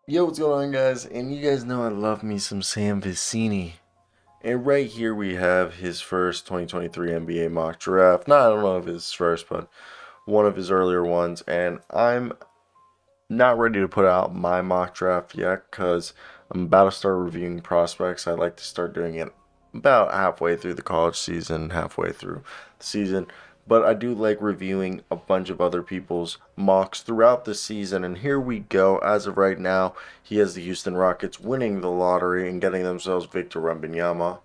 Yo, what's going on, guys? And you guys know I love me some Sam Vecini. And right here we have his first 2023 NBA mock draft. I don't know if it's his first, but one of his earlier ones. And I'm not ready to put out my mock draft yet because I'm about to start reviewing prospects. I like to start doing it about halfway through the college season, halfway through the season. But I do like reviewing a bunch of other people's mocks throughout the season. And here we go. As of right now, he has the Houston Rockets winning the lottery and getting themselves Victor Wembanyama.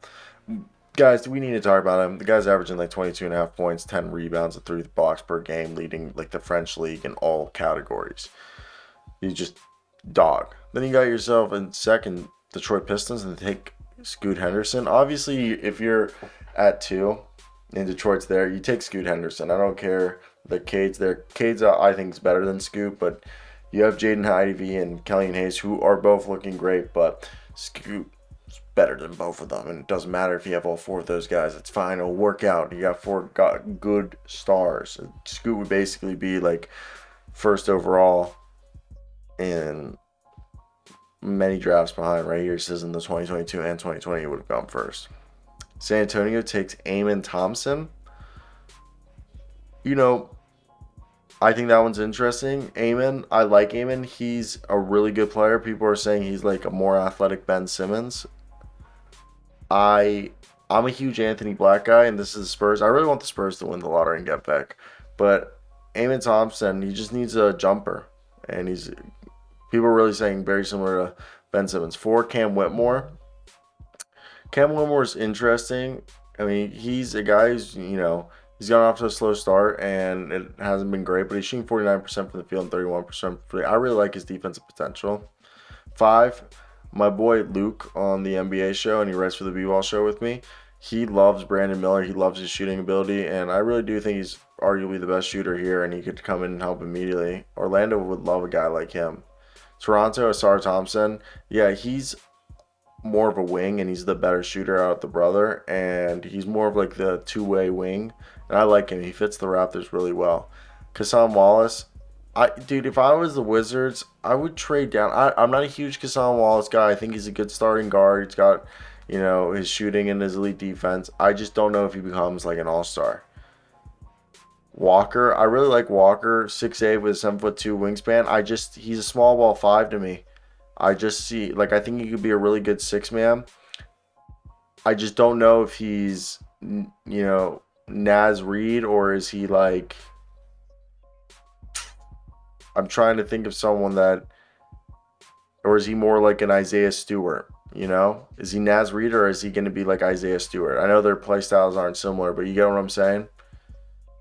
Guys, we need to talk about him. The guy's averaging like 22 and a half points, 10 rebounds, and 3 blocks per game, leading like the French league in all categories. He's just dog. Then you got yourself in second Detroit Pistons and take Scoot Henderson. Obviously, if you're at two and Detroit's there, you take Scoot Henderson. I don't care that Cade's there. Cade's I think is better than Scoot, but you have Jaden Ivey and Kelly Hayes who are both looking great, but Scoot better than both of them, and it doesn't matter if you have all four of those guys. It's fine. It'll work out. You got good stars. Scoot would basically be like first overall in many drafts behind. Right here it says in the 2022 and 2020 it would have gone first. San Antonio takes Amon Thompson. You know, I think that one's interesting. Amon, I like Amon. He's a really good player. People are saying he's like a more athletic Ben Simmons. I I'm a huge Anthony Black guy, and this is the Spurs. I really want the Spurs to win the lottery and get back, but Amon Thompson, he just needs a jumper, and he's people are really saying very similar to Ben Simmons. For Cam Whitmore, Cam Whitmore is interesting. I mean, he's a guy who's he's gone off to a slow start, and it hasn't been great, but he's shooting 49% from the field and 31% from the. I really like his defensive potential. Five, my boy Luke on the NBA show, and he writes for the B-Ball show with me. He loves Brandon Miller. He loves his shooting ability, and I really do think he's arguably the best shooter here, and he could come in and help immediately. Orlando would love a guy like him. Toronto, Asar Thompson. Yeah, he's more of a wing, and he's the better shooter out of the brother, and he's more of like the two-way wing, and I like him. He fits the Raptors really well. Kassan Wallace, dude, if I was the Wizards, I would trade down. I'm not a huge Kassan Wallace guy. I think he's a good starting guard. He's got, his shooting and his elite defense. I just don't know if he becomes like an all-star. Walker, I really like Walker, 6'8" with a 7'2" wingspan. He's a small ball five to me. I just see like I think he could be a really good six man. I just don't know if he's Naz Reid, or is he like I'm trying to think of someone that, or is he more like an Isaiah Stewart? Is he Naz Reid, or is he going to be like Isaiah Stewart? I know their play styles aren't similar, but you get what I'm saying.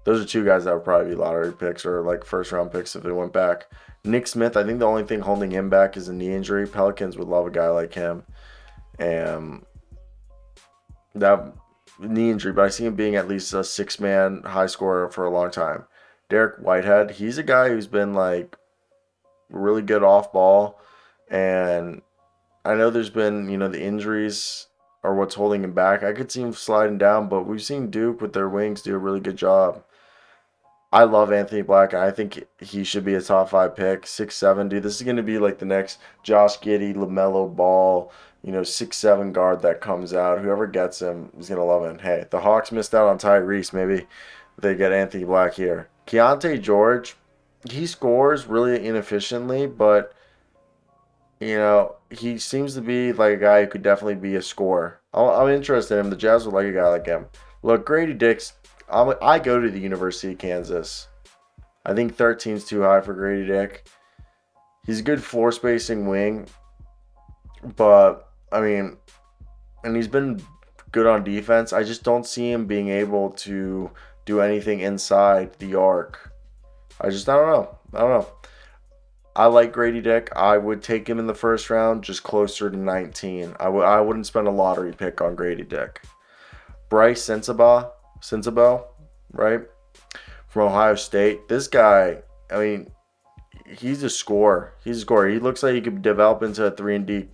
Those are two guys that would probably be lottery picks or like first round picks if they went back. Nick Smith, I think the only thing holding him back is a knee injury. Pelicans would love a guy like him. And that knee injury, but I see him being at least a six-man high scorer for a long time. Dariq Whitehead, he's a guy who's been like really good off ball, and I know there's been the injuries are what's holding him back. I could see him sliding down, but we've seen Duke with their wings do a really good job. I love Anthony Black. I think he should be a top five pick. 6'7", dude. This is going to be like the next Josh Giddey, LaMelo Ball, 6'7" guard that comes out. Whoever gets him is going to love him. Hey, the Hawks missed out on Tyrese. Maybe they get Anthony Black here. Keontae George, he scores really inefficiently, but, he seems to be like a guy who could definitely be a scorer. I'm interested in him. The Jazz would like a guy like him. Look, Grady Dick's I go to the University of Kansas. I think 13 is too high for Grady Dick. He's a good floor spacing wing, but I mean, and he's been good on defense. I just don't see him being able to do anything inside the arc. I don't know. I don't know. I like Grady Dick. I would take him in the first round, just closer to 19. I wouldn't spend a lottery pick on Grady Dick. Bryce Sensabaugh, right? From Ohio State. This guy, I mean, he's a scorer. He's a scorer. He looks like he could develop into a 3 and D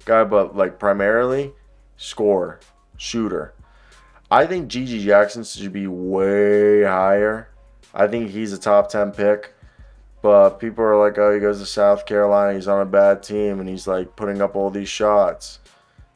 guy, but like primarily scorer, shooter. I think Gigi Jackson should be way higher. I think he's a top 10 pick. But people are like, oh, he goes to South Carolina, he's on a bad team, and he's like putting up all these shots.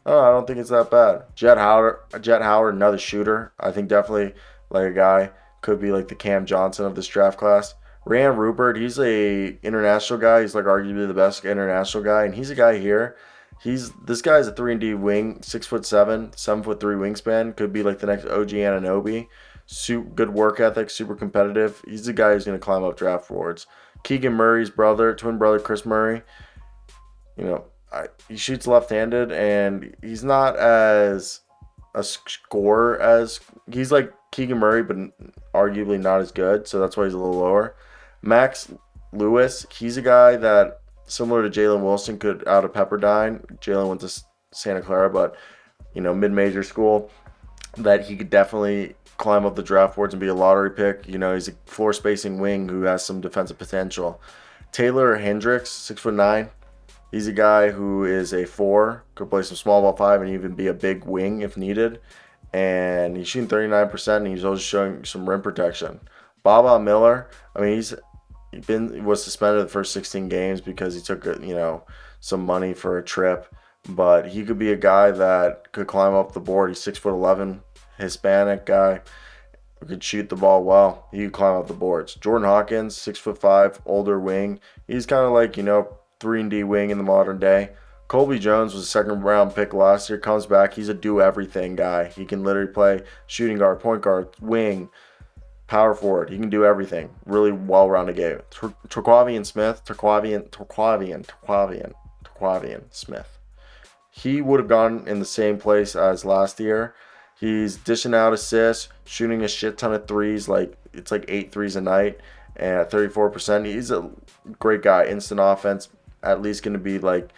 Oh, I don't think it's that bad. Jet Howard, another shooter. I think definitely like a guy could be like the Cam Johnson of this draft class. Rand Rupert, he's a international guy. He's like arguably the best international guy, and he's a guy here. This guy's a 3-and-D wing, 6'7", 7'3" wingspan. Could be like the next OG Anunoby. Good work ethic, super competitive. He's the guy who's going to climb up draft boards. Keegan Murray's twin brother Chris Murray. You know, he shoots left-handed, and he's not as a scorer as he's like Keegan Murray, but arguably not as good. So that's why he's a little lower. Max Lewis, he's a guy that similar to Jalen Wilson could out of Pepperdine. Jalen went to Santa Clara, but mid-major school. That he could definitely climb up the draft boards and be a lottery pick. He's a floor spacing wing who has some defensive potential. Taylor Hendricks, 6'9". He's a guy who is a 4, could play some small ball 5 and even be a big wing if needed. And he's shooting 39%, and he's also showing some rim protection. Baba Miller, I mean, he was suspended the first 16 games because he took some money for a trip. But he could be a guy that could climb up the board. He's 6'11", Hispanic guy who could shoot the ball well. He could climb up the boards. Jordan Hawkins, 6'5", older wing. He's kind of like 3-and-D wing in the modern day. Colby Jones was a second-round pick last year. Comes back. He's a do-everything guy. He can literally play shooting guard, point guard, wing, power forward. He can do everything. Really well-rounded game. Terquavian Smith. He would have gone in the same place as last year. He's dishing out assists, shooting a shit ton of threes. It's like 8 threes a night, and at 34%. He's a great guy. Instant offense. At least going to be like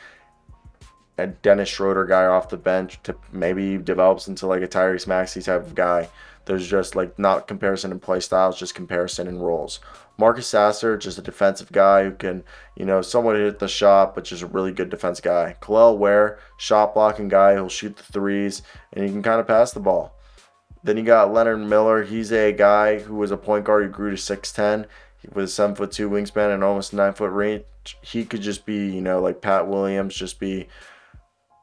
a Dennis Schroeder guy off the bench to maybe develops into like a Tyrese Maxey type of guy. There's just like not comparison in play styles, just comparison in roles. Marcus Sasser, just a defensive guy who can, somewhat hit the shot, but just a really good defense guy. Khalil Ware, shot blocking guy who'll shoot the threes, and he can kind of pass the ball. Then you got Leonard Miller. He's a guy who was a point guard who grew to 6'10", with a 7'2" wingspan and almost 9-foot range. He could just be, like Pat Williams, just be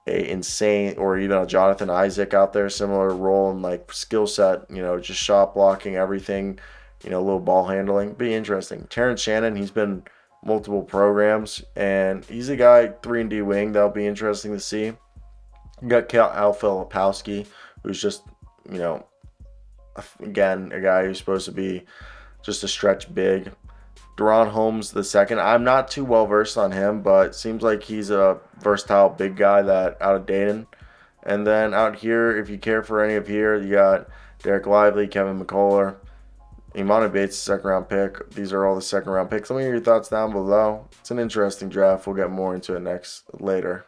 a insane, or even a Jonathan Isaac out there, similar role and like skill set, just shot blocking, everything, a little ball handling. Be interesting. Terrence Shannon, he's been multiple programs, and he's a guy 3-and-D wing that'll be interesting to see. You got Al Filipowski, who's just, again, a guy who's supposed to be just a stretch big. Deron Holmes II. I'm not too well versed on him, but it seems like he's a versatile big guy that out of Dayton. And then out here, if you care for any of here, you got Derek Lively, Kevin McCullough, Imani Bates, second round pick. These are all the second round picks. Let me hear your thoughts down below. It's an interesting draft. We'll get more into it later.